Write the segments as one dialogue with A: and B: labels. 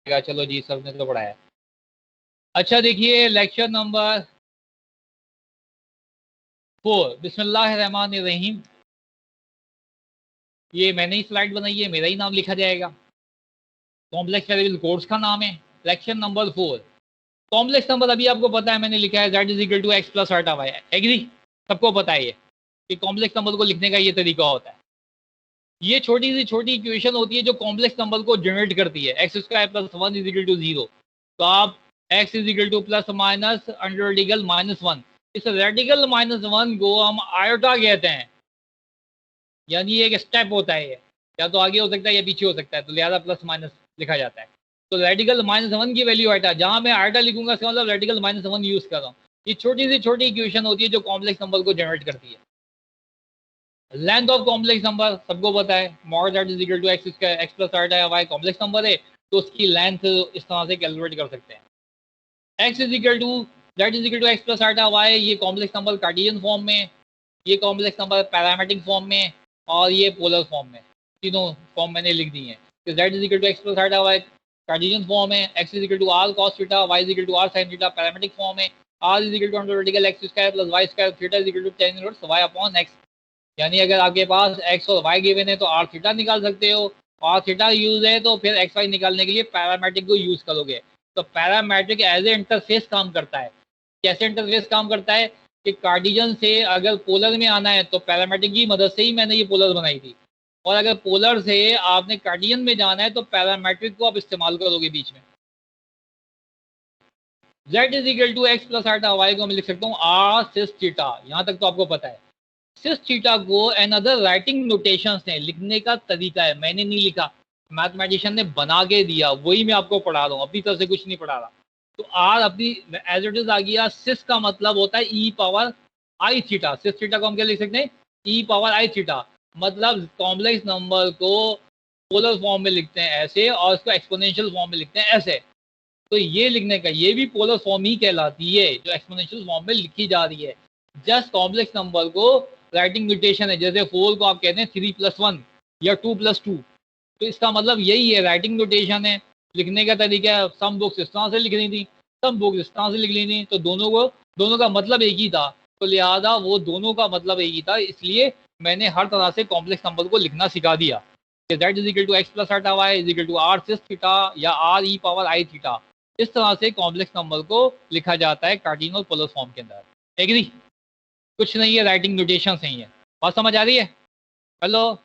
A: चलो जी, सर ने तो पढ़ाया। अच्छा देखिए लेक्चर नंबर 4, बिस्मिल्लाहिर्रहमानिर्रहीम। ये मैंने ही स्लाइड बनाई है, मेरा ही नाम लिखा जाएगा। कॉम्प्लेक्स वेरिएबल कोर्स का नाम है। Lecture number 4। कॉम्प्लेक्स नंबर अभी आपको पता है, मैंने लिखा है z is equal to x plus iota y. Agree? सबको पता है ये कि कॉम्प्लेक्स नंबर को लिखने का ये तरीका होता है। ये छोटी सी छोटी इक्वेशन होती है जो कॉम्प्लेक्स नंबर को जनरेट करती है। X square plus 1 is equal to 0। तो आप x is equal to plus minus under radical -1, इस रेडिकल -1 को हम आयोटा कहते हैं, यानी एक स्टेप होता है ये, या तो आगे हो सकता है या पीछे हो सकता है, तो लिहाजा प्लस माइनस लिखा जाता है। तो रेडिकल -1 की वैल्यू आयोटा, जहां मैं आयोटा लिखूंगा इसका मतलब रेडिकल -1 यूज कर रहा हूँ। ये छोटी सी छोटी इक्वेशन होती है जो कॉम्प्लेक्स नंबर को जनरेट करती है। लेंथ ऑफ कॉम्प्लेक्स नंबर सबको पता है, mod that is equal to x square, x plus iota या वाई कॉम्प्लेक्स नंबर है तो उसकी लेंथ इस तरह से कैलकुलेट कर सकते हैं। X is equal to that is equal to x plus iota y, ये कॉम्प्लेक्स नंबर कार्टेशियन फॉर्म में, ये कॉम्प्लेक्स नंबर पैरामेट्रिक फॉर्म में, और ये पोलर फॉर्म में। तीनों फॉर्म मैंने लिख दी हैं। तो that is equal to x plus iota y Cartesian form है, x is equal to r cos theta, y is equal to r sine theta parametric form है, r is equal to under radical x square plus y square, theta is equal to tan inverse y upon x. यानी अगर आपके पास x और y given है तो are theta निकाल सकते हो, और थीटा यूज है तो फिर एक्स वाई निकालने के लिए पैरामेट्रिक को यूज करोगे। तो पैरामेट्रिक एज ए इंटरफेस काम करता है। कैसे इंटरफेस काम करता है कि कार्टेशियन से अगर पोलर में आना है तो पैरामेट्रिक की मदद से ही मैंने ये पोलर बनाई थी, और अगर पोलर से आपने कार्टेशियन में जाना है तो पैरामेट्रिक को आप इस्तेमाल करोगे बीच में। z is equal to x plus iota y को मैं लिख सकता हूँ आर सिस थीटा। यहाँ तक तो आपको पता है। सिस थीटा को अनदर राइटिंग नोटेशंस ने, लिखने का तरीका है, मैंने नहीं लिखा, मैथमेटिशियन ने बना के दिया, वही मैं आपको पढ़ा रहा हूँ, अपनी तरफ से कुछ नहीं पढ़ा रहा। तो आर अपनी एज इट इज आ गया। सिस का मतलब होता है e power i theta. Sis theta को हम क्या लिख सकते हैं? E power i theta. मतलब कॉम्प्लेक्स नंबर को पोलर फॉर्म में लिखते हैं ऐसे, और इसको एक्सपोनेंशियल फॉर्म में लिखते हैं ऐसे। तो ये लिखने का, ये भी पोलर फॉर्म ही कहलाती है जो एक्सपोनेंशियल फॉर्म में लिखी जा रही है। जस्ट कॉम्प्लेक्स नंबर को राइटिंग नोटेशन है, जैसे 4 को आप कहते हैं 3+1 या 2+2, तो इसका मतलब यही है, राइटिंग नोटेशन है। लिखने का तरीका है, सम बुक्स इस तरह से लिख रही थी, सम बुक्स इस तरह से लिख रही थी, तो दोनों का मतलब एक ही था, तो लिहाजा वो दोनों का मतलब एक ही था, इसलिए मैंने हर तरह से कॉम्प्लेक्स नंबर को लिखना सिखा दिया कि z is equal to x plus iota y is equal to r cis theta या r e power i theta. इस तरह से कॉम्प्लेक्स नंबर को लिखा जाता है कार्टेशियन और पोलर फॉर्म के अंदर। एग्री? कुछ नहीं है, राइटिंग नोटेशन ही है। बात समझ आ रही है? Hello?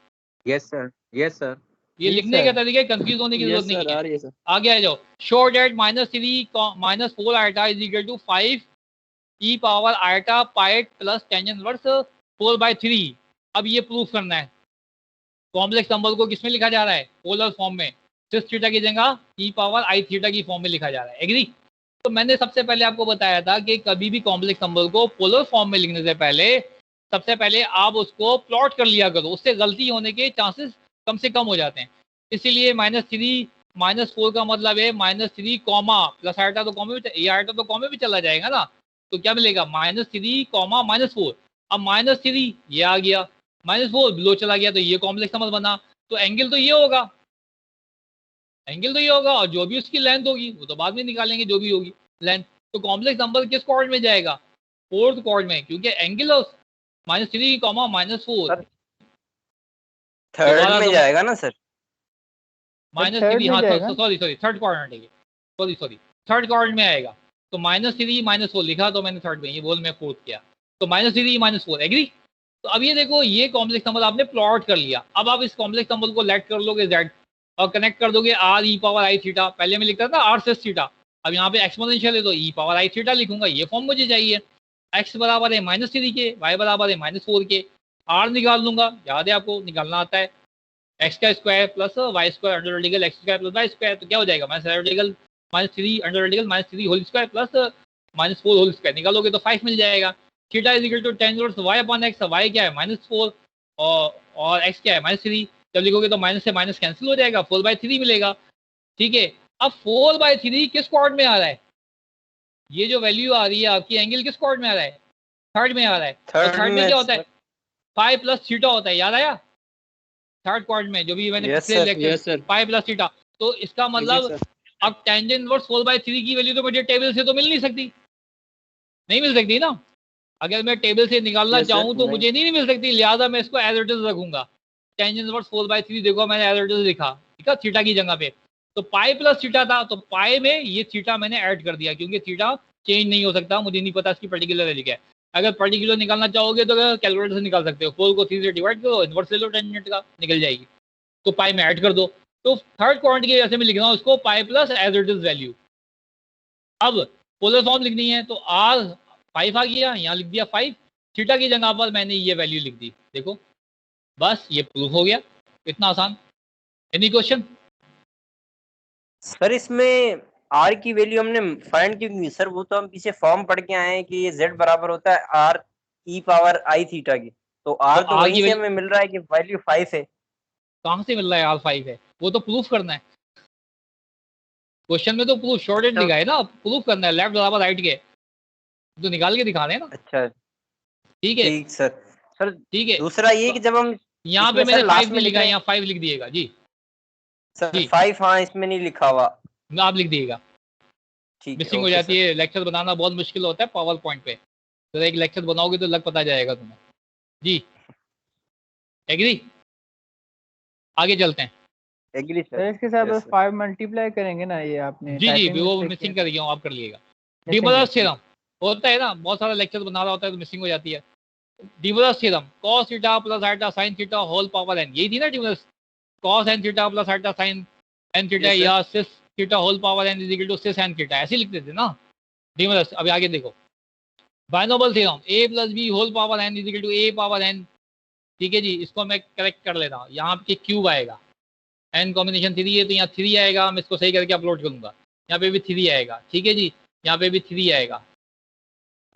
B: Yes sir, yes sir.
A: ये लिखने के तरीके कंफ्यूज होने की जरूरत नहीं है। आगे आ जाओ। Show that -3 -4 iota is equal to 5 e power iota पाइट प्लस tan इनवर्स 4/3। अब ये प्रूफ करना है कॉम्प्लेक्स नंबर को किसमें लिखा जा रहा है? पोलर फॉर्म में। सिस थीटा की जगह ई पावर आई थीटा की फॉर्म में लिखा जा रहा है। एग्री? तो मैंने सबसे पहले आपको बताया था कि कभी भी कॉम्प्लेक्स नंबर को पोलर फॉर्म में लिखने से पहले सबसे पहले आप उसको प्लॉट कर लिया करो, उससे गलती होने के चांसेस कम से कम हो जाते हैं। इसीलिए -3 -4 का मतलब है -3 कॉमा प्लस आइटा, तो कॉमे में, ये आइटा तो कॉमे में चला जाएगा ना, तो क्या मिलेगा? -3 कॉमा -4। अब -3 ये आ गया, -4 बिलो चला गया, तो ये कॉम्प्लेक्स नंबर बना। तो एंगल तो ये होगा, एंगल तो ये होगा, और जो भी उसकी लेंथ होगी वो तो बाद में निकालेंगे, जो भी होगी लेंथ। तो कॉम्प्लेक्स नंबर किस कॉर्ड में जाएगा? फोर्थ कॉर्ड में, क्योंकि एंगल ऑफ -3 कॉमा -4
B: थर्ड में जाएगा ना सर?
A: -3, हाँ सॉरी थर्ड क्वाड्रेंट है, सॉरी थर्ड क्वाड्रेंट में आएगा। तो -3 -4 लिखा तो मैंने थर्ड में, ये बोल मैं फोर्थ किया, तो -3 -4। एग्री? तो अब ये देखो, ये कॉम्प्लेक्स नंबर आपने प्लॉट कर लिया। अब आप इस कॉम्प्लेक्स नंबर को लेट कर लोगे z, और कनेक्ट कर दोगे are e power i theta. पहले मैं लिखता था आर सिस थीटा, अब यहाँ पे एक्सपोनेंशियल है तो ई पावर आई थीटा लिखूंगा। ये फॉर्म मुझे चाहिए। x बराबर है -3 के, y बराबर है -4 के, r निकाल लूंगा, याद है आपको, निकालना आता है। एक्स का square plus y square under radical x square plus y square, तो क्या हो जाएगा? Radical -3 under radical -3 whole square plus -4 whole square, निकालोगे तो 5 मिल जाएगा। Theta is equal to tan inverse y upon x, y क्या है? -4, और x क्या है? -3। जब लिखोगे तो माइनस से माइनस कैंसिल हो जाएगा, 4/3 मिलेगा। ठीक है, अब 4/3 किस कॉर्ड में आ रहा है? ये जो वैल्यू आ रही है आपकी, एंगल किस कॉर्ड में आ रहा है? थर्ड में आ रहा है। और थर्ड में क्या होता है? 5 प्लस थीटा होता है, याद आया? थर्ड क्वाड्रेंट में जो भी मैंने पिछले लेक्चर 5 प्लस थीटा। तो इसका मतलब अब टेंजेंट इनवर्स 4/3 की वैल्यू तो मुझे टेबल से तो मिल नहीं सकती, नहीं मिल सकती ना। अगर मैं टेबल से निकालना
B: Yes, sir.
A: चाहूँ तो
B: नहीं.
A: मुझे नहीं मिल सकती, लिहाजा मैं इसको एज इट इज रखूंगा। टेंजेंट इनवर्स 4/3 देखो मैंने एज इट इज लिखा, ठीक है, थीटा की जगह पे। तो पाई प्लस थीटा था, तो पाई में ये थीटा मैंने ऐड कर दिया, क्योंकि थीटा चेंज नहीं हो सकता, मुझे नहीं पता इसकी पर्टिकुलर वैल्यू क्या है। अगर पर्टिकुलर निकालना चाहोगे तो कैलकुलेटर से निकाल सकते हो, 4 को 3 से डिवाइड करो, इनवर्स ले लो टेंजेंट का, निकल जाएगी। तो पाई में ऐड कर दो। तो थर्ड क्वांटिटी की वजह से मैं लिख रहा हूँ उसको pi plus as it is value. अब पोलर फॉर्म लिखनी है तो आर 5 आ गया, यहाँ लिख दिया 5, थीटा की जगह पर मैंने ये वैल्यू लिख दी, देखो बस ये प्रूफ हो गया, इतना आसान। Any question?
B: सर इसमें आर की वैल्यू हमने फाइंड क्यों की सर? वो तो हम पीछे फॉर्म पढ़ के आए हैं कि ये z बराबर होता है are e power i theta की, तो आर तो
A: आर
B: वहीं
A: की
B: से
A: वैल्यू
B: हमें मिल रहा है कि वैल्यू 5 है।
A: कहाँ से मिल रहा है? आर 5 है, वो तो प्रूफ करना है। क्वेश्चन में तो प्रूफ शॉर्टेड
B: अच्छा
A: लिखा है ना, प्रूफ करना है लेफ्ट बराबर राइट के, तो निकाल के दिखा रहे हैं ना।
B: अच्छा,
A: ठीक है,
B: ठीक सर। सर
A: ठीक है।
B: दूसरा ये
A: तो
B: कि जब हम
A: यहाँ पे
B: इसमें
A: मैंने
B: सर
A: 5
B: लास्ट में
A: नहीं
B: लिख
A: लिखा,
B: रहे हैं
A: यहाँ 5 लिख दिएगा जी।
B: सर
A: जी
B: 5, हाँ इसमें नहीं लिखा हुआ।
A: आप लिख दिएगा,
B: ठीक है,
A: मिसिंग हो
B: ओके
A: जाती
B: सर।
A: है। लेक्चर बनाना बहुत मुश्किल होता है पावर पॉइंट पे, तो एक लेक्चर बनाओगे तो लग पता जाएगा तुम्हें जी। एग्री? आगे चलते हैं।
B: Agree sir.
C: सर इसके साथ
B: यस
C: बस
B: सर।
C: 5 मल्टीप्लाई करेंगे ना, ये आपने
A: जी जी,
C: टाइपिंग
A: वो
C: मिस्टेक
A: मिसिंग
C: किया।
A: कर गया हूँ, आप कर लीजिएगा।
C: Missing
A: डिमोलस
C: है,
A: थ्योरम होता है ना, बहुत सारा लेक्चर बना रहा होता है तो मिसिंग हो जाती है। De Moivre's theorem cos theta plus alpha sin theta whole power n, यही थी ना De Moivre's. cos n theta plus alpha sin n theta
B: yes sir.
A: या cis theta whole power n is equal to cis n theta, ऐसे लिखते थे ना डिमोलस। अभी आगे देखो binomial theorem a plus b whole power n is equal to a power n। ठीक है जी, इसको मैं करेक्ट कर लेता हूँ, यहाँ पे क्यूब आएगा, n कॉम्बिनेशन 3 है तो यहाँ 3 आएगा, मैं इसको सही करके अपलोड करूंगा। यहाँ पे भी 3 आएगा, ठीक है जी, यहाँ पे भी 3 आएगा।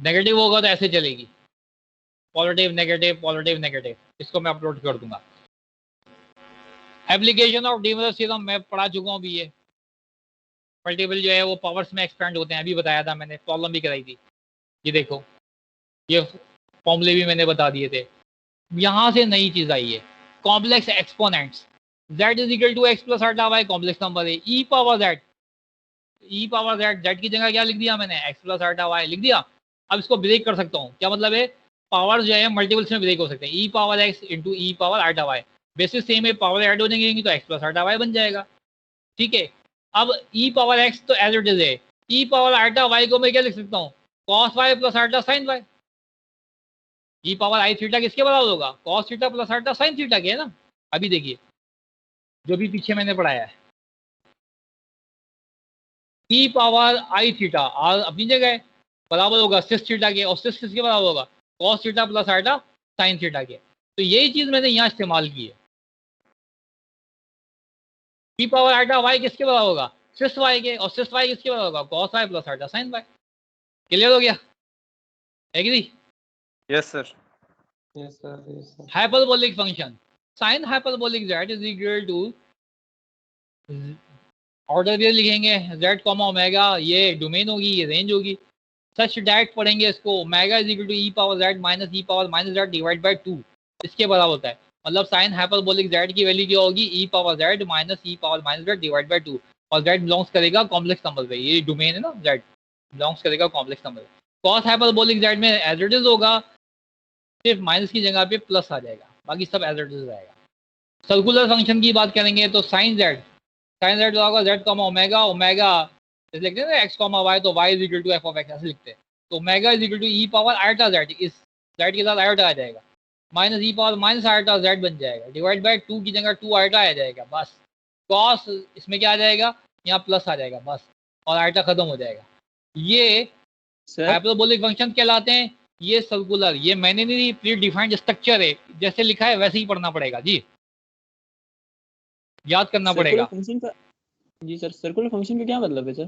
A: नेगेटिव होगा तो ऐसे चलेगी, पॉजिटिव नेगेटिव पॉजिटिव नेगेटिव, इसको मैं अपलोड कर दूंगा। एप्लीकेशन ऑफ डिमोलस थ्योरम मैं पढ़ा चुका हूँ अभी, ये मल्टीपल जो है वो पावर्स में एक्सपेंड होते हैं, अभी बताया था मैंने, प्रॉब्लम भी कराई थी। ये देखो ये फॉर्मूले भी मैंने बता दिए थे। यहाँ से नई चीज आई है, complex exponents. z is equal to x plus alpha y complex number है, ई पावर z की जगह क्या लिख दिया मैंने, एक्स प्लस आल्फा वाई लिख दिया। अब इसको ब्रेक कर सकता हूँ, क्या मतलब है, पावर जो है मल्टीपल्स में ब्रेक हो सकते हैं, e power x into e power alpha y, basis same है, पावर ऐड हो जाएंगी तो एक्स प्लस आल्फा वाई बन जाएगा। ठीक है, अब ई पावर एक्स तो एज इट इज है, ई पावर आल्फा वाई को मैं क्या लिख सकता हूँ, cos y plus alpha sine y. E power i theta किसके बराबर होगा, cos theta plus alpha sine theta के, है ना। अभी देखिए जो भी पीछे मैंने पढ़ाया है, e power i theta are अपनी जगह है, बराबर होगा सिस थीटा के, और सिस किसके बराबर होगा, cos theta plus alpha sine theta के। तो यही चीज मैंने यहाँ इस्तेमाल की है। ई पावर आल्फा वाई किसके बराबर होगा, सिस वाई के, और सिस वाई किसके बराबर होगा, cos y plus alpha sine y. Clear हो गया? Agree?
B: Yes sir.
C: Yes sir.
A: Hyperbolic function sine hyperbolic z is equal to, order भी लिखेंगे z कॉमा ओमेगा, ये डोमेन होगी, ये रेंज होगी। सच डायरेक्ट पढ़ेंगे इसको, omega is equal to e power z minus e power minus z divide by 2, इसके बराबर होता है। मतलब साइन हाइपरबोलिक z की वैल्यू क्या होगी, ई power z minus e power minus z divide by 2, और z बिलोंग्स करेगा कॉम्प्लेक्स नंबर पे, ये डोमेन है ना, z बिलोंग्स करेगा कॉम्प्लेक्स नंबर पे। कॉस हाइपरबोलिक z में एज इट इज होगा, सिर्फ माइनस की जगह पे प्लस आ जाएगा, बाकी सब एज इट इज आएगा। सर्कुलर फंक्शन की बात करेंगे तो साइन जेड होगा जेड कॉमा ओमेगा, ओमेगा जैसे लिखते हैं ना एक्स कॉमा वाई, तो Y is equal to F of x ऐसे लिखते हैं। तो omega is equal to e power alpha Z, इस जेड के साथ आल्फा आ जाएगा, minus e power minus alpha Z बन जाएगा, डिवाइड बाय 2 की जगह 2 आल्फा आ जाएगा बस। कॉस इसमें क्या आ जाएगा, यहाँ प्लस आ जाएगा बस, और आल्फा खत्म हो जाएगा। ये हाइपरबोलिक फंक्शन कहलाते हैं। ये सर्कुलर, ये मैंने नहीं, प्री डिफाइंड स्ट्रक्चर है, जैसे लिखा है वैसे ही पढ़ना पड़ेगा जी, याद करना पड़ेगा।
D: फंक्शन का जी सर, सर्कुलर फंक्शन का क्या मतलब है sir?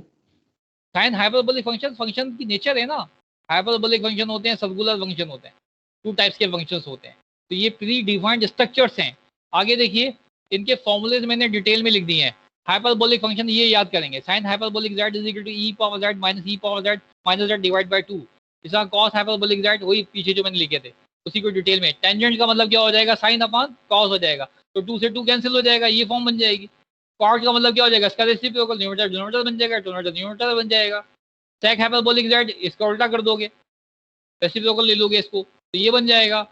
A: Sine hyperbolic function, function की नेचर है ना, हाइपरबोलिक फंक्शन होते हैं, सर्कुलर फंक्शन होते हैं, 2 टाइप्स के फंक्शंस होते हैं। तो ये प्री डिफाइंड स्ट्रक्चर्स हैं। आगे देखिए, इनके फॉर्मूलेज मैंने डिटेल में लिख दिए हैं। हाइपरबोलिक फंक्शन ये याद करेंगे, sine hyperbolic z is equal to e power z minus e power z minus z divide by 2। इसका कॉस हाइपरबोलिक z वही पीछे जो मैंने लिखे थे उसी को डिटेल में। टेंजेंट का मतलब क्या हो जाएगा, साइन अपॉन कॉस हो जाएगा, तो 2 से 2 कैंसिल हो जाएगा, ये फॉर्म बन जाएगी। कॉट का मतलब क्या हो जाएगा, इसका रेसिप्रोकल न्यूमरेटर डिनोमिनेटर बन जाएगा, डिनोमिनेटर न्यूमरेटर बन जाएगा। सेक हाइपरबोलिक जेड इसका उल्टा कर दोगे, रेसिप्रोकल ले लोगे इसको तो ये बन जाएगा।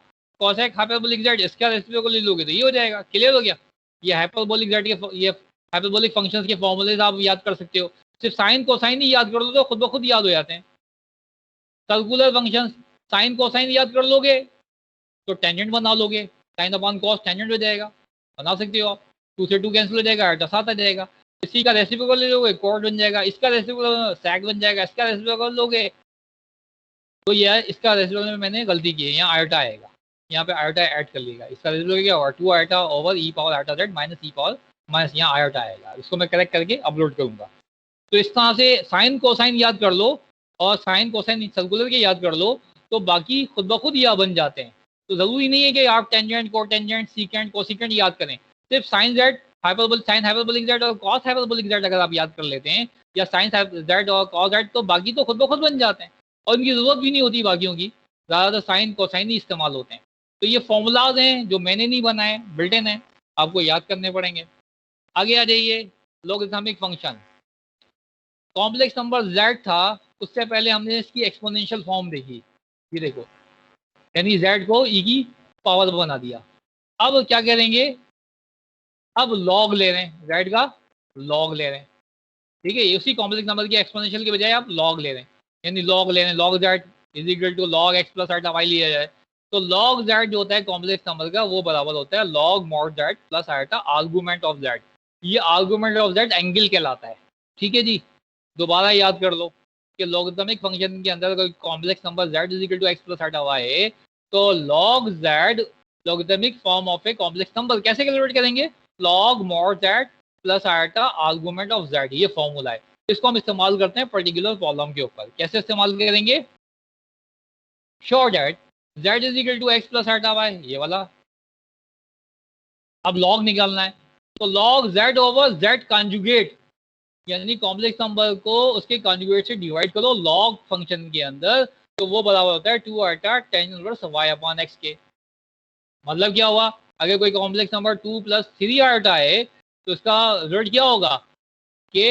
A: कॉसेक हाइपरबोलिक जेड इसका रेसिप्रोकल ले लोगे तो ये हो जाएगा। क्लियर हो गया। ये हाइपरबोलिक जेड के ये हाइपरबोलिक फंक्शंस के फॉर्मूलेज आप याद कर सकते हो। सिर्फ साइन कोसाइन ही याद कर लो तो खुद ब खुद याद हो जाते हैं। सर्कुलर फंक्शंस साइन कोसाइन याद कर लोगे तो टेंजेंट बना लोगे, साइन अपॉन कॉस टेंजेंट हो जाएगा, बना सकते हो आप। 2 से 2 कैंसिल हो जाएगा, 8 7 आ जाएगा। इसी का रेसिप्रोकल ले लोगे कॉट बन जाएगा, इसका रेसिप्रोकल सेक बन जाएगा, इसका रेसिप्रोकल लोगे तो ये इसका रेसिप्रोकल में मैंने गलती की है, यहाँ आयटा आएगा, यहाँ पे आयटा ऐड कर लेगा। इसका रेसिप्रोकल क्या होगा 2 आयटा ओवर ई power eta Z minus e power minus यहाँ आयटा आएगा। इसको मैं करेक्ट करके अपलोड करूंगा। तो इस तरह से साइन कोसाइन याद कर लो और साइन कोसाइन सर्कुलर के याद कर लो तो बाकी खुद ब खुद यह बन जाते हैं। तो जरूरी नहीं है कि आप टेंजेंट कोटेंजेंट सीकेंट कोसिकेंट याद करें। सिर्फ sine z hyperbolic sine hyperbolic z और कॉस हाइपरबोलिक जेड अगर आप याद कर लेते हैं या साइन जेड और कॉस जेड तो बाकी तो खुद ब खुद बन जाते हैं और इनकी जरूरत भी नहीं होती बाकियों की, ज़्यादातर साइन कोसाइन ही इस्तेमाल होते हैं। तो ये फॉर्मूलाज हैं जो मैंने नहीं बनाए, बिल्ट-इन है, आपको याद करने पड़ेंगे। आगे आ जाइए, logarithmic function. Complex number z था, उससे पहले हमने इसकी एक्सपोनेंशियल फॉर्म देखी, ये देखो, यानी z को e की पावर बना दिया। अब क्या करेंगे, अब लॉग ले रहे हैं, z का लॉग ले रहे हैं, ठीक है। उसी कॉम्प्लेक्स नंबर की एक्सपोनेंशियल के बजाय आप लॉग ले रहे हैं, यानी लॉग ले रहे हैं, log z is equal to log x plus iota y लिया जाए तो लॉग z जो होता है कॉम्प्लेक्स नंबर का वो बराबर होता है log mod z plus iota argument of z। ये आर्गूमेंट ऑफ z एंगल कहलाता है, ठीक है जी। दोबारा याद कर लो कि लॉगरिथमिक फंक्शन के अंदर कोई complex number z is equal to x plus iota y है तो log z logarithmic form of a complex number कैसे कैलकुलेट करेंगे, log mod z plus iota argument of z, ये फॉर्मूला है। इसको हम इस्तेमाल करते हैं पर्टिकुलर प्रॉब्लम के ऊपर। कैसे इस्तेमाल करेंगे, sure that z is equal to x plus iota y, ये वाला। अब लॉग निकालना है तो log z over z conjugate, यानी कॉम्प्लेक्स नंबर को उसके कॉन्जुगेट से डिवाइड करो लॉग फंक्शन के अंदर तो वो बराबर होता है 2 eta tan inverse y upon x के। मतलब क्या हुआ, अगर कोई कॉम्प्लेक्स नंबर 2 प्लस 3 आयटा है तो इसका रिजल्ट क्या होगा कि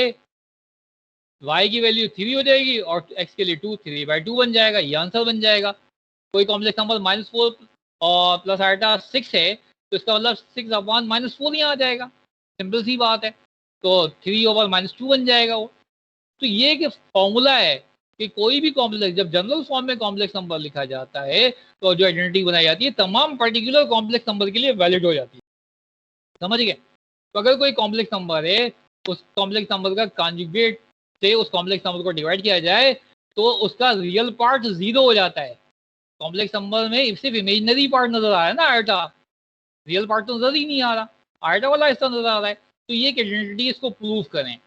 A: y की वैल्यू 3 हो जाएगी और x के लिए 2 3/2 बन जाएगा, ये आंसर बन जाएगा। कोई कॉम्प्लेक्स नंबर -4 और प्लस आयटा 6 है तो इसका मतलब 6 अपॉन -4 यहाँ आ जाएगा, सिंपल सी बात है। तो 3 ओवर -2 बन जाएगा वो। तो ये एक फॉर्मूला है कि कोई भी कॉम्प्लेक्स जब जनरल फॉर्म में कॉम्प्लेक्स नंबर लिखा जाता है तो जो आइडेंटिटी बनाई जाती है तमाम पर्टिकुलर कॉम्प्लेक्स नंबर के लिए वैलिड हो जाती है, समझ गए। तो अगर कोई कॉम्प्लेक्स नंबर है उस कॉम्प्लेक्स नंबर का कॉन्जुगेट से उस कॉम्प्लेक्स नंबर को डिवाइड किया जाए तो उसका रियल पार्ट 0 हो जाता है। कॉम्प्लेक्स नंबर में सिर्फ इमेजिनरी पार्ट नजर आ रहा है ना आयटा, रियल पार्ट तो नजर ही नहीं आ रहा, आयटा वाला हिस्सा नजर आ रहा है। तो ये एक आइडेंटिटी, इसको प्रूव करें।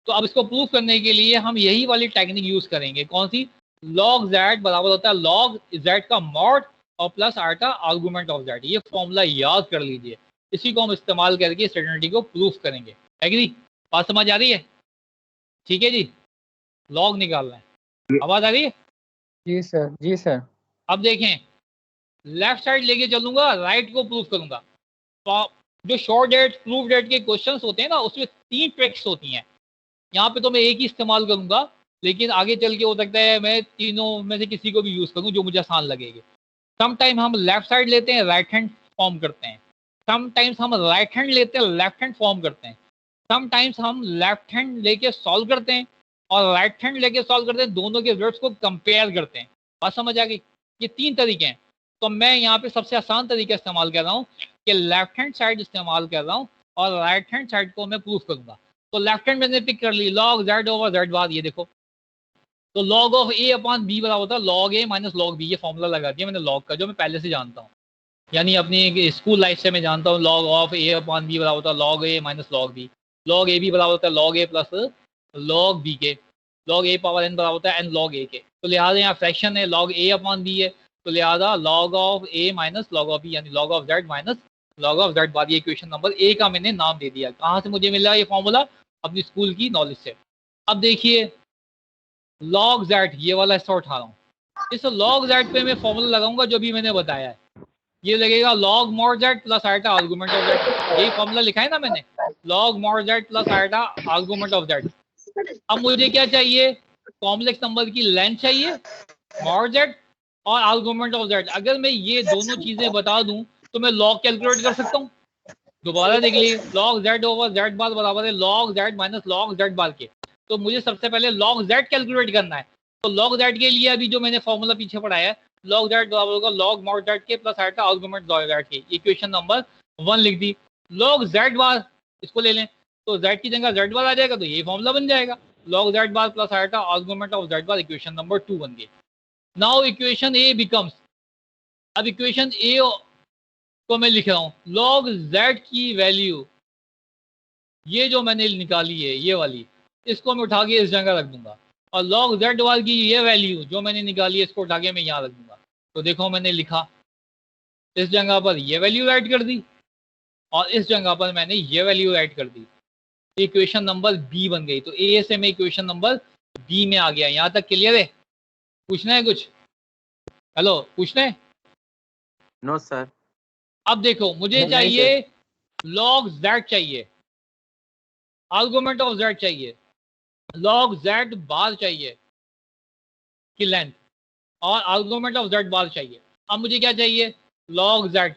A: तो अब इसको प्रूव करने के लिए हम यही वाली टेक्निक यूज करेंगे, कौन सी, लॉग z बराबर होता है लॉग z का मॉड और plus iota argument of z। ये फॉर्मूला याद कर लीजिए, इसी को हम इस्तेमाल करके इस आइडेंटिटी को प्रूव करेंगे। एग्री, बात समझ आ रही है, ठीक है जी। लॉग निकालना है, आवाज आ रही है,
C: जी सर, जी सर।
A: अब देखें, लेफ्ट साइड लेके चलूंगा, राइट को प्रूव करूंगा। तो जो शॉर्ट डेट प्रूफ डेट के क्वेश्चंस होते हैं ना उसमें 3 ट्रिक्स होती हैं। यहाँ पे तो मैं एक ही इस्तेमाल करूंगा लेकिन आगे चल के हो सकता है मैं तीनों में से किसी को भी यूज करूँ जो मुझे आसान लगेगी। समटाइम हम लेफ्ट साइड लेते हैं, राइट हैंड फॉर्म करते हैं। समटाइम्स हम राइट हैंड लेते हैं, लेफ्ट हैंड फॉर्म करते हैं। समटाइम्स हम लेफ्ट हैंड लेके सॉल्व करते हैं और राइट हैंड लेके सॉल्व करते हैं, दोनों के रिजल्ट्स को कंपेयर करते हैं। बात समझ आ गई, ये 3 तरीके हैं। तो मैं यहाँ पे सबसे आसान तरीका इस्तेमाल कर रहा हूँ कि लेफ्ट हैंड साइड इस्तेमाल कर रहा हूँ और राइट हैंड साइड को मैं प्रूफ करूंगा। तो लेफ्ट हैंड मैंने पिक कर ली, लॉग z ओवर z बार, ये देखो। तो log of a upon b बराबर होता है log a minus log b। ये फॉर्मूला लगा दिया मैंने लॉग का, जो मैं पहले से जानता हूँ, यानी अपनी स्कूल लाइफ से मैं जानता हूँ। Log of a upon b बराबर होता है log a minus log b। Log a b बराबर होता है log a plus log b के। लॉग a पावर n बराबर होता है n लॉग a के। तो लिहाजा यहाँ फ्रैक्शन है, लॉग a अपॉन b है, तो लिहाजा log of a minus log of b, यानी log of z minus log of z बार। ये क्वेश्चन नंबर a का मैंने नाम दे दिया। कहाँ से मुझे मिला ये फॉर्मूला, अपनी स्कूल की नॉलेज से। अब देखिए log z, ये वाला हिस्सा उठा रहा हूँ, इस log z पे मैं फॉर्मूला लगाऊंगा जो भी मैंने बताया है। ये लगेगा log mod z plus iota argument of z। यही फॉर्मूला लिखा है ना मैंने, log mod z plus iota argument of z। अब मुझे क्या चाहिए, कॉम्प्लेक्स नंबर की लेंथ चाहिए, mod z और आर्गूमेंट ऑफ z। अगर मैं ये दोनों चीजें बता दूं तो मैं log कैलकुलेट कर सकता हूँ। दोबारा देख लीजिए, log z ओवर z बार बराबर है log z minus log z बार के। तो मुझे सबसे पहले log z कैलकुलेट करना है। तो log z के लिए अभी जो मैंने फॉर्मूला पीछे पढ़ाया है, log z बराबर होगा log mod z के प्लस आर्टा आर्गुमेंट z के। इक्वेशन नंबर 1 लिख दी। log z बार इसको ले लें तो z की जगह z बार आ जाएगा, तो यही फॉर्मूला बन जाएगा log z bar plus iota argument of z bar. Equation number 2 बन गई। नाउ इक्वेशन ए बिकम्स, अब इक्वेशन ए को मैं लिख रहा हूँ log z की वैल्यू, ये जो मैंने निकाली है ये वाली, इसको मैं उठा के इस जगह रख दूंगा, और log z वाली की ये वैल्यू जो मैंने निकाली है इसको उठा के मैं यहाँ रख दूंगा। तो देखो मैंने लिखा, इस जगह पर ये वैल्यू राइट कर दी और इस जगह पर मैंने ये वैल्यू राइट कर दी। इक्वेशन नंबर बी बन गई। तो ए से मैं इक्वेशन नंबर बी में आ गया। यहाँ तक क्लियर है? पूछना है कुछ? हेलो, पूछना है?
B: No sir.
A: अब देखो, मुझे
D: नहीं,
A: चाहिए log z चाहिए, आर्गुमेंट ऑफ z चाहिए, log z बार चाहिए की लेंथ, और आर्गुमेंट ऑफ z बार चाहिए। अब मुझे क्या चाहिए, log z।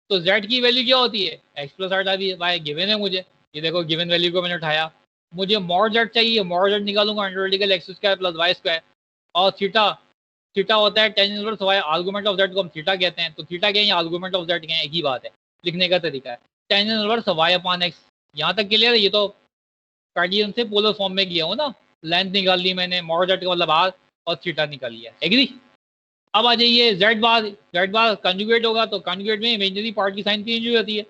A: तो z की वैल्यू क्या होती है, x प्लस आर्टा भी वाई गिवन है मुझे। ये देखो गिवन वैल्यू को मैंने उठाया। मुझे mod z चाहिए, mod z निकालूंगा under x square plus y square, और थीटा होता है tan inverse y, argument of z को हम थीटा कहते हैं। तो थीटा क्या है, आर्गुमेंट ऑफ z क्या है, एक ही बात है, लिखने का तरीका है tan inverse y upon x। यहाँ तक क्लियर है? ये तो कार्डियन से पोलर फॉर्म में गया हूँ ना, लेंथ निकाल ली मैंने, mod z का मतलब आर और थीटा निकाल लिया। एग्री? अब आ जाइए z बार कंजुगेट होगा तो कंजुगेट में इमेजिनरी पार्ट की साइन चेंज हो जाती है।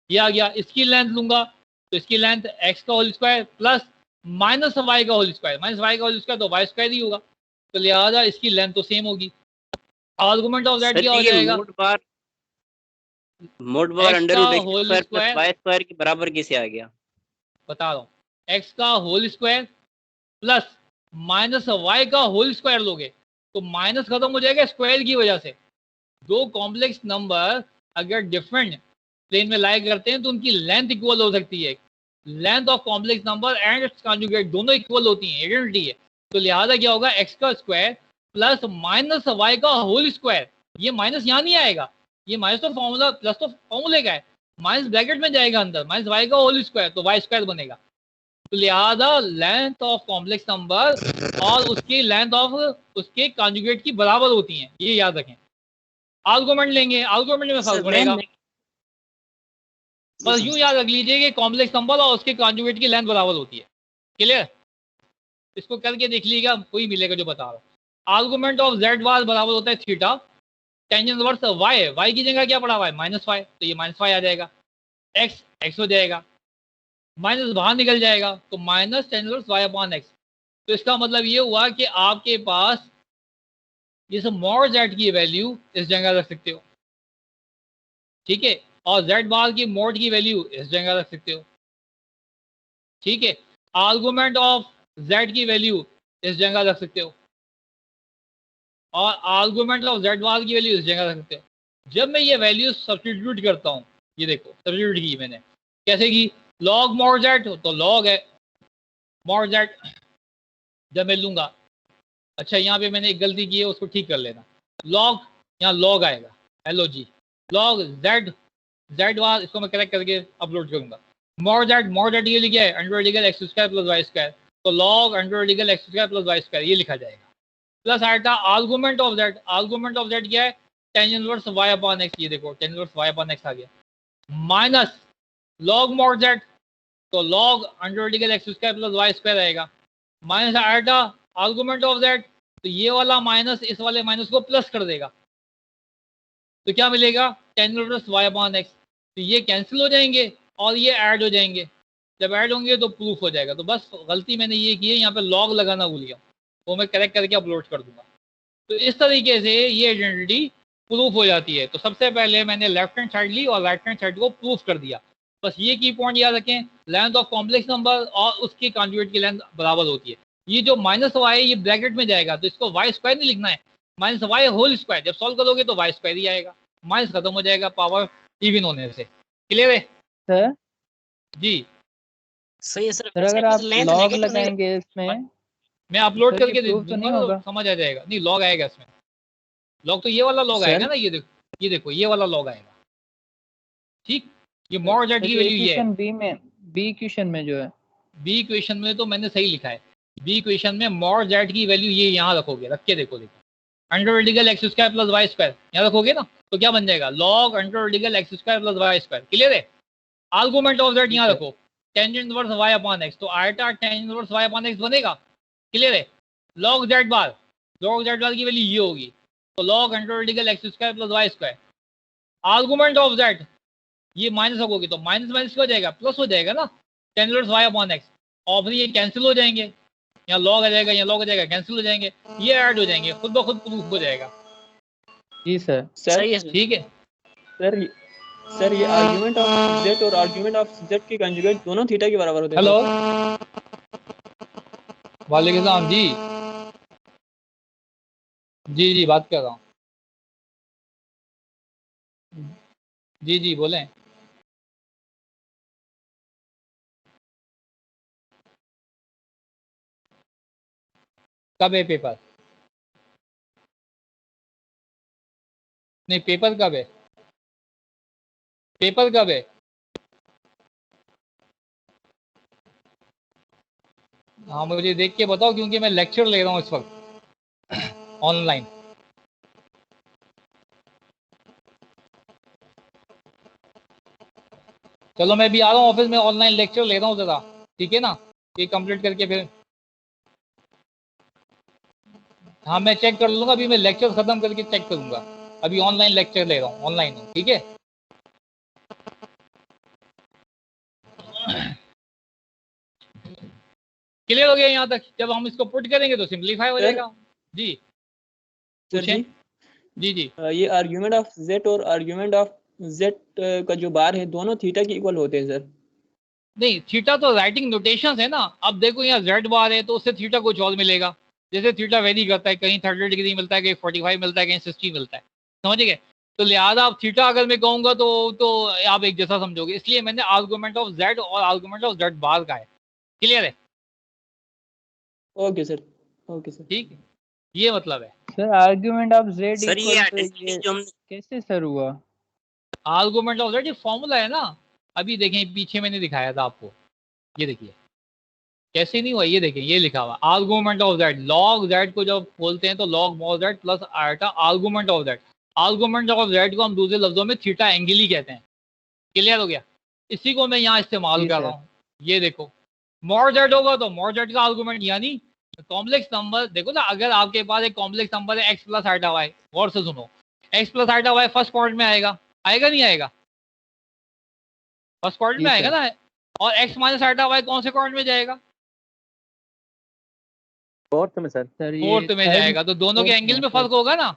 A: ये आ गया। इसकी लेंथ लूंगा तो इसकी लेंथ x का whole square plus minus y का होल स्क्वायर, माइनस वाई का होल स्क्वायर तो वाई स्क्वायर ही होगा, तो लिहाजा इसकी लेंथ तो सेम होगी। आर्गुमेंट ऑफ z क्या हो जाएगा,
B: मोड बार
A: x
B: अंडर
A: का
B: root x
A: whole
B: square plus
A: square,
B: y square के बराबर कैसे आ गया?
A: बता रहा हूँ, x का whole square plus minus y का होल स्क्वायर लोगे तो माइनस खत्म हो जाएगा स्क्वायर की वजह से। दो कॉम्प्लेक्स नंबर अगर डिफरेंट प्लेन में लाई करते हैं तो उनकी लेंथ इक्वल हो सकती है। Length of complex number and it's conjugate दोनों इक्वल होती हैं, आइडेंटिटी है। तो लिहाजा क्या होगा, x का स्क्वायर प्लस माइनस वाई का होल स्क्वायर। ये माइनस यहाँ नहीं आएगा, ये माइनस तो फॉर्मूला, प्लस तो फॉर्मूले का है, माइनस ब्रैकेट में जाएगा अंदर, माइनस वाई का होल स्क्वायर तो वाई स्क्वायर बनेगा। तो लिहाजा लेंथ ऑफ कॉम्प्लेक्स नंबर और उसकी लेंथ ऑफ उसके कॉन्जुगेट की बराबर होती हैं, ये याद रखें। आर्गुमेंट लेंगे, आर्गुमेंट में फर्क पड़ेगा, बस यूं याद रख लीजिए कि कॉम्प्लेक्स नंबर और उसके कॉन्जुगेट की लेंथ बराबर होती है। क्लियर? इसको करके देख लीजिएगा, कोई मिलेगा जो बता रहा हूँ। आर्गुमेंट ऑफ z बार बराबर होता है theta tangent inverse y, y की जगह क्या पड़ा हुआ है, माइनस वाई, तो ये माइनस वाई आ जाएगा, x हो जाएगा, माइनस बाहर निकल जाएगा तो minus tan inverse y upon x. तो इसका मतलब ये हुआ कि आपके पास ये सब mod z की वैल्यू इस जगह रख सकते हो, ठीक है, और z बार की mod की वैल्यू इस जगह रख सकते हो, ठीक है। आर्गुमेंट ऑफ z की वैल्यू इस जगह रख सकते हो, और आर्गुमेंट ऑफ z बार की वैल्यू इस जगह रख सकते हो। जब मैं ये वैल्यू सब्स्टिट्यूट करता हूँ, ये देखो सब्स्टिट्यूट की मैंने, कैसे की, log mod z तो log है mod z, जब मैं लूंगा, अच्छा यहाँ पे मैंने एक गलती की है उसको ठीक कर लेना, log यहाँ log आएगा, LOG log z बार, इसको मैं करेक्ट करके अपलोड करूंगा। mod z ये लिखा है under x square plus y square, तो log under x square plus y square ये लिखा जाएगा, प्लस आएगा argument of z। Argument of z क्या है, tan inverse y upon x, ये देखो tan inverse y upon x आ गया, माइनस log mod z, तो log under x square plus y square आएगा, माइनस आएगा आर्गुमेंट ऑफ z, तो ये वाला माइनस इस वाले माइनस को प्लस कर देगा, तो क्या मिलेगा, tan inverse y upon x. तो ये कैंसिल हो जाएंगे और ये ऐड हो जाएंगे, जब ऐड होंगे तो प्रूफ हो जाएगा। तो बस गलती मैंने ये की है, यहाँ पे log लगाना भूल गया, वो मैं करेक्ट करके अपलोड कर दूंगा। तो इस तरीके से ये आइडेंटिटी प्रूफ हो जाती है। तो सबसे पहले मैंने लेफ्ट हैंड साइड ली और राइट हैंड साइड को प्रूफ कर दिया। बस ये की पॉइंट याद रखें, लेंथ ऑफ कॉम्प्लेक्स नंबर और उसकी कॉन्जुगेट की लेंथ बराबर होती है। ये जो माइनस वाई ये ब्रैकेट में जाएगा तो इसको वाई स्क्वायर नहीं लिखना है, माइनस वाई होल स्क्वायर, जब सॉल्व करोगे तो वाई स्क्वायर ही आएगा। माइनस खत्म हो जाएगा पावर इवन होने से। क्लियर है
C: सर
A: जी?
E: सही है सर।
C: सर
E: वैसे
C: अगर
E: कुछ
C: आप
E: लेंथ
C: लॉग
E: नेगेटिव नहीं
C: लगाएंगे इसमें
A: मैं अपलोड
C: सर ये
A: करके दे
C: प्रूफ तो
A: दूंगा
C: नहीं
A: तो
C: होगा।
A: समझ आ जाएगा। नहीं लॉग आएगा इसमें, लॉग तो ये वाला लॉग
D: सर?
A: आएगा ना, ये देखो, ये देखो, ये वाला लॉग आएगा। ठीक, ये मॉड जेड
C: सर
A: की
C: ये
A: वैल्यू ये है।
C: इक्वेशन बी में, बी इक्वेशन में जो है,
A: बी इक्वेशन में तो मैंने सही लिखा है, बी इक्वेशन में मॉड जेड की वैल्यू ये यहाँ रखोगे, रख के देखो, देखो under vertical x square plus y square यहाँ रखोगे ना, तो क्या बन जाएगा, log under vertical x square plus y square. Clear है? आर्गुमेंट ऑफ जेड यहाँ रखो, tangent inverse y upon x, तो iota tangent inverse y upon x बनेगा। क्लियर है? Log z bar, log z bar की वैल्यू ये होगी, तो log under vertical x square plus y square. Argument of z ये माइनस रखोगे तो माइनस माइनस क्या हो जाएगा, प्लस हो जाएगा ना, tan inverse y upon x, और फिर ये कैंसिल हो जाएंगे, यहाँ लॉग आ जाएगा, यहाँ लॉग आ जाएगा, कैंसिल हो जाएंगे, ये ऐड हो जाएंगे, खुद ब खुद प्रूफ हो जाएगा।
C: जी सर।
D: सर
E: सही है सर।
A: ठीक है?
D: सर ये आर्ग्यूमेंट ऑफ जेड और आर्ग्यूमेंट ऑफ जेड के कंजुगेट दोनों थीटा के बराबर होते हैं।
A: हेलो, वालेकुम सलाम जी, जी जी बात कर रहा हूँ, जी जी बोलें। कब है पेपर? नहीं पेपर कब है, पेपर कब है? हाँ मुझे देख के बताओ, क्योंकि मैं लेक्चर ले रहा हूँ इस वक्त ऑनलाइन। चलो मैं भी आ रहा हूँ ऑफिस में, ऑनलाइन लेक्चर ले रहा हूँ ज़रा, ठीक है ना, ये कंप्लीट करके फिर हाँ मैं चेक कर लूँगा, अभी मैं लेक्चर ख़त्म करके चेक करूँगा, अभी ऑनलाइन लेक्चर ले रहा हूँ, ऑनलाइन हूँ, ठीक है? क्लियर हो गया यहाँ तक? जब हम इसको पुट करेंगे तो सिंप्लीफाई हो
D: सर?
A: जाएगा। जी
D: सर
A: पूछें।
D: जी
A: जी
D: ये आर्ग्यूमेंट ऑफ जेड और आर्ग्यूमेंट ऑफ जेड का जो बार है दोनों थीटा के इक्वल होते हैं सर।
A: नहीं, थीटा तो राइटिंग नोटेशन है ना, अब देखो यहाँ जेड बार है तो उससे थीटा कुछ और मिलेगा, जैसे थीटा वेरी करता है, कहीं 30 डिग्री मिलता है, कहीं 45 मिलता है, कहीं 60 मिलता है, समझ गए? तो लिहाजा आप थीटा अगर मैं कहूँगा तो आप एक जैसा समझोगे, इसलिए मैंने आर्गूमेंट ऑफ जेड और आर्गूमेंट ऑफ जेड बार का है। क्लियर है?
D: Okay sir, okay sir.
A: ठीक है, ये मतलब है।
C: Sir argument of Z
E: sir ये
C: इक्वल तो
E: आइडेंटिटी
C: ये
E: जो हमने
C: कैसे सर हुआ?
A: आर्गूमेंट ऑफ जेड ये फॉर्मूला है ना, अभी देखें पीछे मैंने दिखाया था आपको, ये देखिए कैसे नहीं हुआ, ये देखें ये लिखा हुआ argument of Z, log Z को जब बोलते हैं तो log mod Z plus iota argument of Z. Argument of Z को हम दूसरे लफ्जों में थीटा एंगल ही कहते हैं। क्लियर हो गया? इसी को मैं यहाँ इस्तेमाल
C: जी
A: कर
C: सर।
A: रहा हूँ। ये देखो मॉड जेड होगा तो मॉड जेड का आर्गूमेंट, यानी कॉम्प्लेक्स नंबर, देखो ना अगर आपके पास एक कॉम्प्लेक्स नंबर है एक्स प्लस आयटा वाई, गौर से सुनो, x plus iota y first quadrant में आएगा, आएगा नहीं आएगा? फर्स्ट क्वाड्रेंट
C: जी
A: में आएगा
C: सर।
A: ना, और एक्स माइनस आयटा वाई कौन से क्वाड्रेंट में जाएगा?
C: फोर्थ में सर ये
A: फोर्थ में
C: थर्ड
A: जाएगा, तो दोनों के
C: फोर्थ
A: एंगल
C: में
A: में
C: सर,
A: फर्क होगा ना,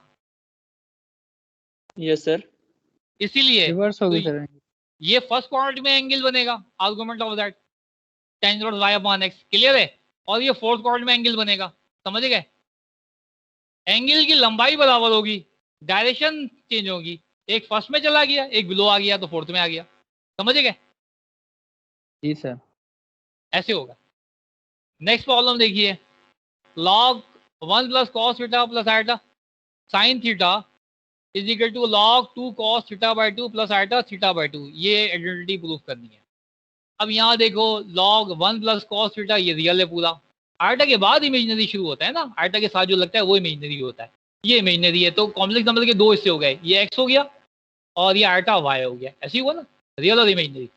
D: यस सर।
A: इसीलिए
C: रिवर्स
A: तो
C: होगी सर।
A: ये फर्स्ट क्वाड्रेंट में एंगल बनेगा, argument of that tan inverse y upon x। Clear है? और ये फोर्थ क्वाड्रेंट में एंगल बनेगा, समझ गए? एंगल की लंबाई बराबर होगी, डायरेक्शन चेंज होगी, एक फर्स्ट में चला गया, एक बिलो आ गया, तो फोर्थ में आ गया, समझ गए?
C: जी सर।
A: ऐसे होगा। नेक्स्ट प्रॉब्लम देखिए, log 1 plus cos theta plus iota sine theta is equal to log 2 cos theta by 2 plus iota theta by 2, ये आइडेंटिटी प्रूफ करनी है। अब यहाँ देखो log 1 प्लस कॉस थीटा ये रियल है पूरा, आयटा के बाद इमेजनरी शुरू होता है ना, आयटा के साथ जो लगता है वो इमेजनरी होता है, ये इमेजनरी है, तो कॉम्प्लेक्स नंबर के दो हिस्से हो गए, ये x हो गया और ये आयटा y हो गया, ऐसे ही हुआ ना, रियल और इमेजनरी।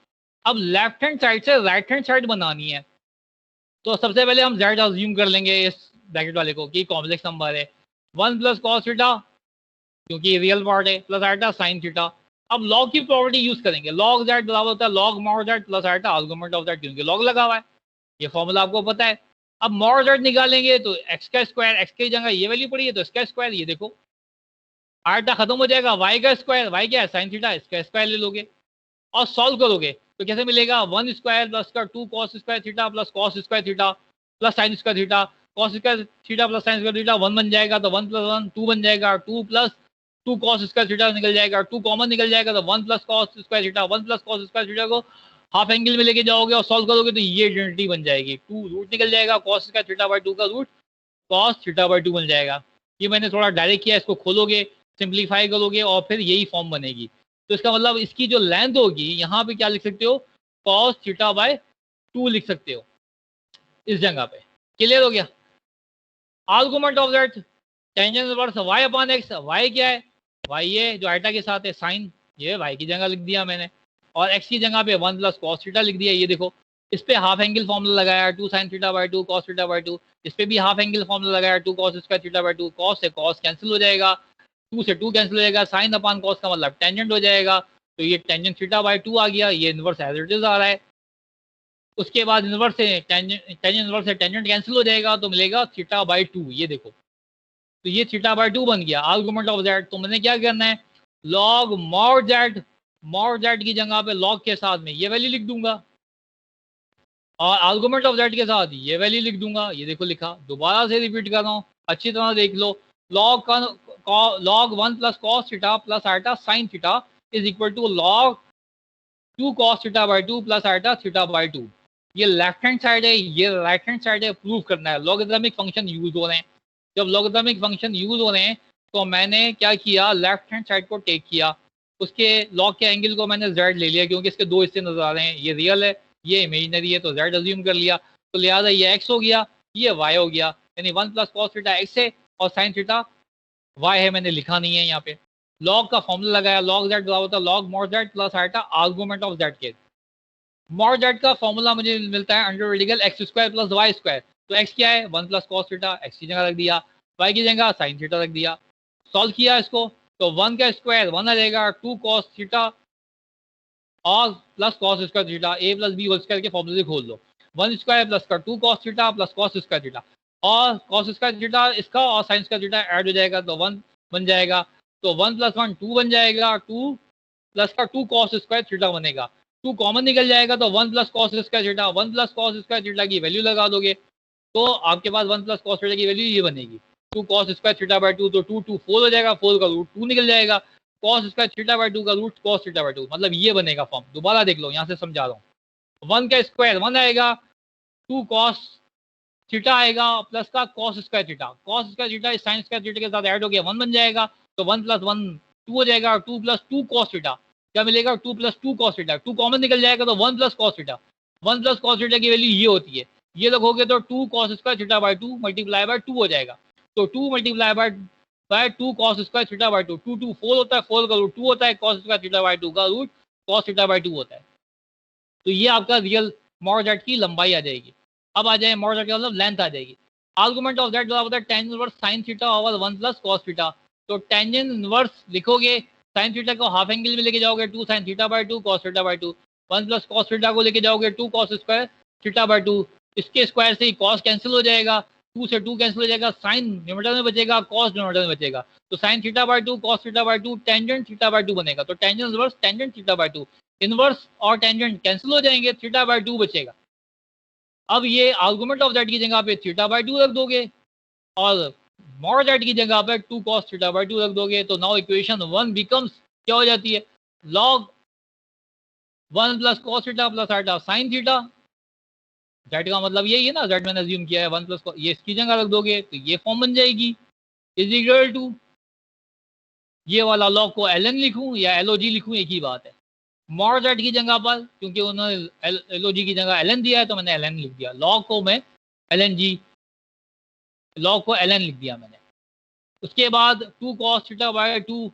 A: अब लेफ्ट हैंड साइड से राइट हैंड साइड बनानी है, तो सबसे पहले हम जेड अज्यूम कर लेंगे इस ब्रैकेट वाले को कि कॉम्प्लेक्स नंबर है, 1 प्लस कॉस थीटा क्योंकि रियल पार्ट है प्लस आयटा साइन थीटा। अब लॉग की प्रॉपर्टी यूज करेंगे, लॉग जेड बराबर होता है log mod Z plus eta argument of Z, क्योंकि लॉग लगा हुआ है, ये फॉर्मूला आपको पता है। अब मॉड जेड निकालेंगे तो एक्स का स्क्वायर, एक्स की जगह ये वैल्यू पड़ी है तो इसका स्क्वायर, ये देखो आयटा खत्म हो जाएगा, वाई का स्क्वायर, वाई क्या है साइन थीटा, इसका स्क्वायर ले लोगे और सॉल्व करोगे तो कैसे मिलेगा, 1 स्क्वायर प्लस का 2 cos square theta plus cos square theta plus sine square theta, cos square theta plus sine square theta 1 बन जाएगा, तो 1 प्लस 1 2 बन जाएगा, 2 प्लस 2 cos स्क्वायर थीटा निकल जाएगा, 2 कॉमन निकल जाएगा तो 1 plus cos square theta, 1 plus cos square theta को हाफ एंगल में लेके जाओगे और सॉल्व करोगे तो ये आइडेंटिटी बन जाएगी। 2 रूट निकल जाएगा, cos स्क्वायर थीटा बाय 2 का रूट cos थीटा बाय 2 बन जाएगा। ये मैंने थोड़ा डायरेक्ट किया, इसको खोलोगे सिंप्लीफाई करोगे और फिर यही फॉर्म बनेगी। तो इसका मतलब इसकी जो लेंथ होगी यहाँ पे क्या लिख सकते हो, cos थीटा बाय 2 लिख सकते हो इस जगह पे। क्लियर हो गया? Argument of that tangent inverse y upon x, y क्या है, y ये जो आइटा के साथ है साइन, ये y की जगह लिख दिया मैंने, और x की जगह पे 1 प्लस cos थीटा लिख दिया। ये देखो इस पे हाफ एंगल फॉर्मूला लगाया 2 sin theta by 2 cos theta by 2, इस पे भी हाफ एंगल फॉर्मूला लगाया 2 cos square theta by 2, cos से cos कैंसिल हो जाएगा, 2 से 2 कैंसिल हो जाएगा, sin अपॉन cos का मतलब टेंजेंट हो जाएगा, तो ये टेंजेंट थीटा बाय 2 आ गया, ये इनवर्स एज इट इज आ रहा है। उसके बाद इनवर्स से टेंजेंट इनवर्स से टेंजेंट कैंसिल हो जाएगा तो मिलेगा थीटा बाय 2, ये देखो तो ये थीटा बाय 2 बन गया आर्गुमेंट ऑफ दैट। तो मैंने क्या करना है, लॉग मॉड दैट की जगह पे लॉग के साथ में ये वैल्यू लिख दूंगा और आर्गुमेंट ऑफ दैट के साथ ये वैल्यू लिख दूंगा। ये देखो लिखा, दोबारा से रिपीट कर रहा हूँ, अच्छी तरह देख लो। Log 1 plus cos theta plus iota sin theta is equal to log 2 cos theta by 2 plus iota theta by 2। ये लेफ्ट हैंड साइड है, ये राइट हैंड साइड है, प्रूव करना है। लॉगरिथमिक फंक्शन यूज हो रहे हैं, जब लॉगरिथमिक फंक्शन यूज हो रहे हैं तो मैंने क्या किया, लेफ्ट हैंड साइड को टेक किया, उसके लॉग के एंगल को मैंने z ले लिया क्योंकि इसके दो हिस्से नजर आ रहे हैं, ये रियल है ये इमेजिनरी है, तो z अज्यूम कर लिया, तो लिहाजा ये x हो गया ये y हो गया, यानी 1 प्लस cos थीटा x है और sin थीटा y है, मैंने लिखा नहीं है यहाँ पे। लॉग का फॉर्मूला लगाया, log z बराबर होता है log mod z plus iota argument of z के। mod z का फॉर्मूला मुझे मिलता है under radical x square plus y square, तो x क्या है 1 प्लस cos थीटा, x की जगह रख दिया, y की जगह sin थीटा रख दिया, सॉल्व किया इसको तो 1 का स्क्वायर 1 आ जाएगा, 2 cos थीटा और plus cos square theta a plus b whole square के फॉर्मूले से खोल लो, 1 स्क्वायर प्लस का 2 cos theta plus cos square theta और cos स्क्वायर थीटा इसका और sin स्क्वायर थीटा ऐड हो जाएगा तो 1 बन जाएगा, तो 1 प्लस 1 2 बन जाएगा, 2 प्लस का 2 cos स्क्वायर थीटा बनेगा, 2 कॉमन निकल जाएगा तो 1 plus cos square theta, 1 plus cos square theta की वैल्यू लगा दोगे तो आपके पास 1 प्लस cos थीटा की वैल्यू ये बनेगी 2 cos स्क्वायर थीटा बाय 2, तो 2 2 4 हो जाएगा, 4 का रूट 2 निकल जाएगा, cos स्क्वायर थीटा बाय 2 का रूट cos थीटा बाय 2, मतलब ये बनेगा फॉर्म। दोबारा देख लो, यहाँ से समझा रहा हूँ, 1 का स्क्वायर 1 आएगा, 2 cos थीटा आएगा प्लस का cos स्क्वायर थीटा इस sin स्क्वायर थीटा के साथ ऐड हो गया 1 बन जाएगा, तो 1 प्लस 1 2 हो जाएगा, 2 प्लस 2 cos थीटा क्या मिलेगा, 2 प्लस 2 cos थीटा, 2 कॉमन निकल जाएगा तो 1 plus cos theta, 1 plus cos theta की वैल्यू ये होती है, ये रखोगे तो 2 cos square theta by 2 multiply by 2 हो जाएगा, तो 2 multiply by 2 cos square theta by 2, 2 2 4 होता है, 4 का रूट 2 होता है, cos स्क्वायर थीटा बाय 2 का रूट cos थीटा बाय 2 होता है, तो ये आपका रियल mod z की लंबाई आ जाएगी। अब आ जाए mod z का मतलब लेंथ आ जाएगी। आर्गुमेंट ऑफ दैट बराबर है tan inverse sin theta over 1 plus cos theta, तो टेंजेंट इनवर्स लिखोगे sin थीटा को हाफ एंगल में लेके जाओगे 2 sin theta by 2 cos theta by 2, 1 plus cos theta को लेके जाओगे 2 cos स्क्वायर थीटा बाय 2, इसके स्क्वायर से ही cos कैंसिल हो जाएगा, 2 से 2 कैंसिल हो जाएगा, sin न्यूमरेटर में बचेगा cos डिनोमिनेटर में बचेगा, तो sin theta by 2 cos theta by 2 tangent theta by 2 बनेगा, तो tangent inverse tangent theta by 2, inverse और टेंजेंट कैंसिल हो जाएंगे, थीटा बाय 2 बचेगा। अब ये आर्गुमेंट ऑफ दैट की जगह पे थीटा बाय 2 रख दोगे और mod z की जगह पे 2 cos थीटा बाय 2 रख दोगे, तो नाउ इक्वेशन 1 बिकम्स क्या हो जाती है, log 1 plus cos theta plus iota sin theta, z का मतलब यही है ना, z मैंने अज्यूम किया है 1 प्लस, ये इसकी जगह रख दोगे तो ये फॉर्म बन जाएगी, इज इक्वल टू ये वाला log को ln लिखूं या log लिखूं एक ही बात है, mod z की जगह पर क्योंकि उन्होंने log की जगह ln दिया है तो मैंने ln लिख दिया, log को मैं log को ln लिख दिया मैंने, उसके बाद 2 cos थीटा बाय 2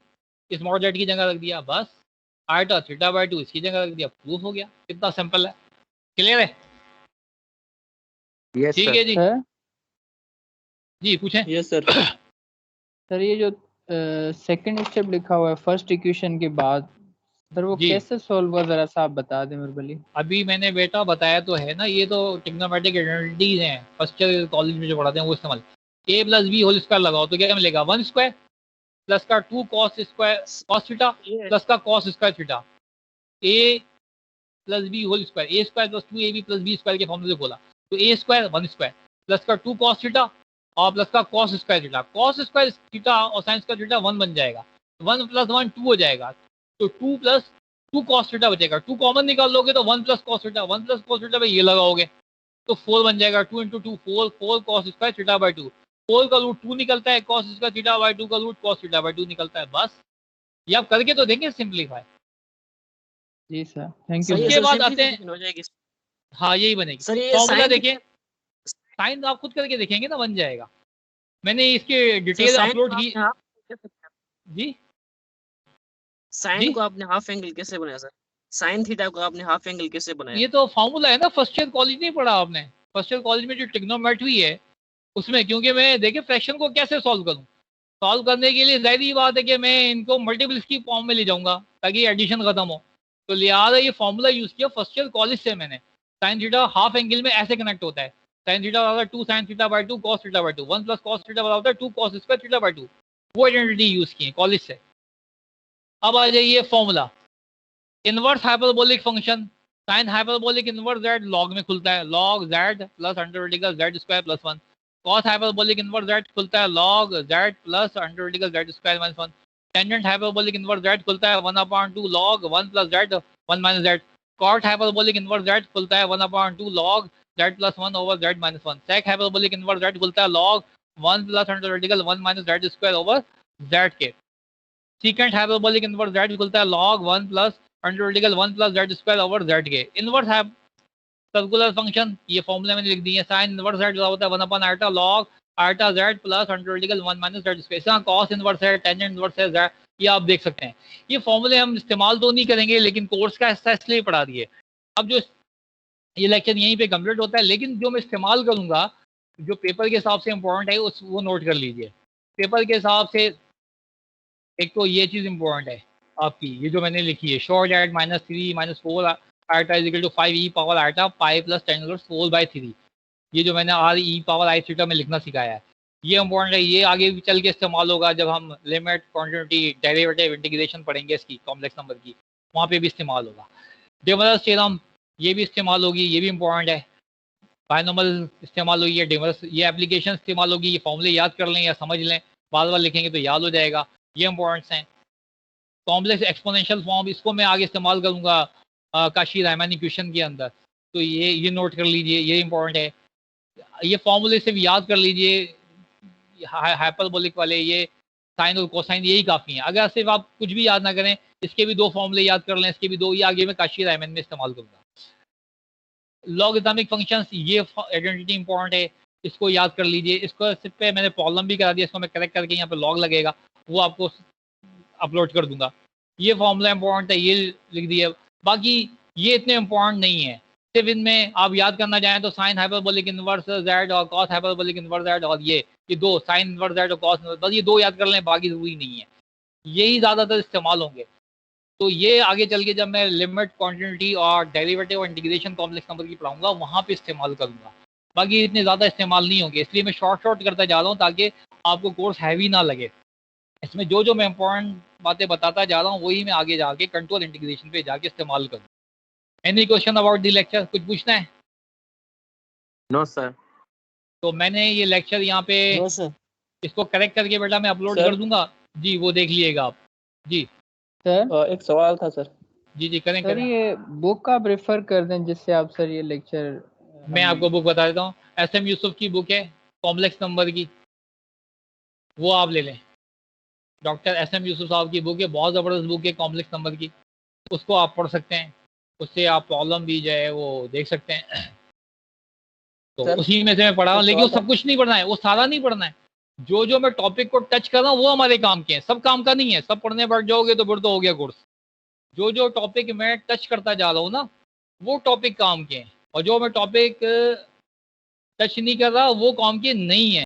A: इस mod z की जगह रख दिया, बस आइटा थीटा बाय 2 इसकी जगह रख दिया, प्रूफ हो गया, कितना सिंपल है, क्लियर है?
B: यस
A: ठीक है जी,
C: सर
A: जी पूछें।
D: Yes sir.
C: सर ये जो सेकंड स्टेप लिखा हुआ है फर्स्ट इक्वेशन के बाद, सर वो
A: जी।
C: कैसे सॉल्व हुआ जरा सा आप बता दें मेरे बली।
A: अभी मैंने बेटा बताया तो है ना, ये तो टिग्नोमेट्रिक आइडेंटिटीज हैं, फर्स्ट ईयर कॉलेज में जो पढ़ाते हैं वो इस्तेमाल, a plus b whole square लगाओ तो क्या मिलेगा 1 स्क्वायर प्लस का 2 cos square cos theta plus का cos square theta, a plus b whole square, a square plus 2ab plus b square के फॉर्मूले से खोला तो a स्क्वायर 1 स्क्वायर प्लस का 2 cos थीटा और प्लस का cos square theta, cos square theta और sin स्क्वायर थीटा 1 बन जाएगा, 1 + 1 2 हो जाएगा, तो 2 + 2 cos थीटा बचेगा। 2 कॉमन निकाल लोगे तो 1 + cos थीटा, 1 + cos थीटा पे ये लगाओगे तो 4 बन जाएगा। 2 × 2 4 cos स्क्वायर थीटा बाई 2, 4 का रूट 2 निकलता है, cos स्क्वायर थीटा बाई 2 का रूट cos थीटा बाई 2 निकलता है। बस ये आप करके तो देंगे सिंप्लीफाई।
C: जी सर, थैंक यू
E: सही है
C: सर।
A: उसके
E: सर,
A: बाद आते हैं,
E: सिंपलीफिकेशन हो जाएगी।
A: हाँ यही बनेगी।
E: सर ये
A: फॉर्मूला
E: साइन
A: देखिए, साइन आप खुद करके देखेंगे ना, बन जाएगा। मैंने इसके
E: सर
A: डिटेल
E: साइन
A: अपलोड
E: को
A: की।
E: आपने हाफ
A: जी
E: साइन
A: जी
E: को आपने हाफ एंगल कैसे बनाया सर? साइन थीटा को आपने हाफ एंगल कैसे बनाया?
A: ये तो फॉर्मूला है ना, फर्स्ट ईयर कॉलेज नहीं पढ़ा आपने? फर्स्ट ईयर कॉलेज में जो ट्रिग्नोमेट्री है उसमें, क्योंकि मैं देखिए फ्रैक्शन को कैसे सॉल्व करूं, सॉल्व करने के लिए जाहिर बात है कि मैं इनको मल्टीपल्स की फॉर्म में ले जाऊंगा ताकि एडिशन खत्म हो। तो लिहाजा ये फॉर्मूला यूज किया फर्स्ट ईयर कॉलेज से मैंने। साइन थीटा हाफ एंगल में ऐसे कनेक्ट होता है, साइन थीटा बराबर 2 sin theta by 2 cos theta by 2, 1 + cos theta बराबर 2 cos स्क्वायर थीटा बाई 2। वो आइडेंटिटी यूज की है कॉलेज से। अब आ जाइए formula, inverse hyperbolic function, sine hyperbolic inverse z log में खुलता है, log z plus under vertical z square plus 1। Cos hyperbolic inverse z खुलता है log z plus under vertical z square minus 1। Tangent hyperbolic inverse z खुलता है 1/2 log 1 + z 1 - z। Cot hyperbolic inverse z खुलता है 1/2 log z प्लस 1 over z minus 1। Sec hyperbolic inverse z खुलता है log 1 plus under vertical 1 - z square over z के। Secant hyperbolic inverse z खुलता है log 1 plus under vertical 1 + z square over z के। Inverse है सर्कुलर फंक्शन, ये formula मैंने लिख दिया, साइन इनवर्स z होता है 1/i log i z plus under vertical 1 - z square. इसका कॉस इनवर्स है, टेंजेंट इनवर्स है z, ये आप देख सकते हैं। ये फॉर्मूले हम इस्तेमाल तो नहीं करेंगे लेकिन कोर्स का हिस्सा इसलिए पढ़ा दिए। अब जो ये लेक्चर यहीं पे कंप्लीट होता है, लेकिन जो मैं इस्तेमाल करूंगा जो पेपर के हिसाब से इम्पोर्टेंट है उस वो नोट कर लीजिए। पेपर के हिसाब से एक तो ये चीज़ इम्पोर्टेंट है आपकी, ये जो मैंने लिखी है, शॉर्ट एट -3 - 4 आटा इज टू 5 e पावर आटा पाई प्लस 10⁻⁴/3। ये जो मैंने r e power i theta में लिखना सिखाया है ये इम्पोर्टेंट है। ये आगे भी चल के इस्तेमाल होगा जब हम लिमिट कॉन्टिन्यूटी डेरिवेटिव इंटीग्रेशन पढ़ेंगे इसकी कॉम्प्लेक्स नंबर की, वहाँ पे भी इस्तेमाल होगा। डे मॉडल्स थ्योरम ये भी इस्तेमाल होगी, ये भी इम्पोर्टेंट है। बायनॉमियल इस्तेमाल होगी, डे मॉडल्स ये एप्लीकेशन इस्तेमाल होगी। ये फॉर्मूले याद कर लें या समझ लें, बार बार लिखेंगे तो याद हो जाएगा, ये इंपॉर्टेंट्स हैं। कॉम्प्लेक्स एक्सपोनेंशियल फॉर्म इसको मैं आगे इस्तेमाल करूंगा काशी रायमानी क्वेश्चन के अंदर, तो ये नोट कर लीजिए, ये इंपॉर्टेंट है। ये फॉर्मूले सिर्फ याद कर लीजिए, हाइपरबोलिक वाले, ये साइन और कोसाइन यही काफ़ी हैं। अगर सिर्फ आप कुछ भी याद ना करें, इसके भी 2 फॉर्मूले याद कर लें, इसके भी 2, ये आगे मैं काशी रायमान में इस्तेमाल करूंगा। लॉगरिथमिक फंक्शंस ये आइडेंटिटी इंपॉर्टेंट है, इसको याद कर लीजिए। इसको सिर्फ पे मैंने प्रॉब्लम भी करा दिया, इसको मैं करेक्ट करके यहाँ पे लॉग लगेगा वो आपको अपलोड कर दूंगा। ये फॉर्मूला इंपॉर्टेंट है, ये लिख दिया। बाकी ये इतने इंपॉर्टेंट नहीं है, सिर्फ इनमें आप याद करना चाहें तो साइन हाइपरबोलिक इनवर्स z और कॉस हाइपरबोलिक इनवर्स z, और ये 2 साइन इनवर्स z और कॉस, बस ये 2 याद कर लें, बाकी जरूरी नहीं है, यही ज़्यादातर इस्तेमाल होंगे। तो ये आगे चल के जब मैं लिमिट कॉन्टिन्यूटी और डेरिवेटिव और इंटीग्रेशन कॉम्प्लेक्स नंबर की पढ़ाऊंगा वहाँ पे इस्तेमाल करूंगा, बाकी इतने ज़्यादा इस्तेमाल नहीं होंगे। इसलिए मैं शॉर्ट करता जा रहा हूँ ताकि आपको कोर्स हैवी ना लगे। इसमें जो मैं इंपॉर्टेंट बातें बताता जा रहा हूँ वही मैं आगे जाके कंट्रोल इंटीग्रेशन पे जाके इस्तेमाल करूँ। Any question about the lecture, कुछ पूछना है?
B: No sir.
A: तो मैंने ये लेक्चर यहाँ पे
E: नो सर।
A: इसको करेक्ट करके बेटा मैं अपलोड
D: सर।
A: कर दूंगा जी, वो देख लीजिएगा आप जी।
C: सर
D: एक सवाल था सर।
A: जी करें
C: सर
A: करें।
C: ये बुक आप रेफर कर दें जिससे आप सर ये लेक्चर
A: मैं आपको बुक बता देता हूँ, SM यूसुफ की बुक है कॉम्प्लेक्स नंबर की, वो आप ले लें। डॉक्टर SM यूसुफ साहब की बुक है, बहुत ज़बरदस्त बुक है कॉम्प्लेक्स नंबर की, उसको आप पढ़ सकते हैं, उससे आप प्रॉब्लम भी जो है वो देख सकते हैं। तो
D: सर,
A: उसी में से मैं पढ़ा हूँ, लेकिन वो सब कुछ नहीं पढ़ना है, वो सारा नहीं पढ़ना है। जो मैं टॉपिक को टच कर रहा हूँ वो हमारे काम के हैं, सब काम का नहीं है। सब पढ़ने बैठ जाओगे तो फिर तो हो गया कोर्स। जो टॉपिक मैं टच करता जा रहा हूँ ना वो टॉपिक काम के हैं, और जो मैं टॉपिक टच नहीं कर रहा वो काम के नहीं है।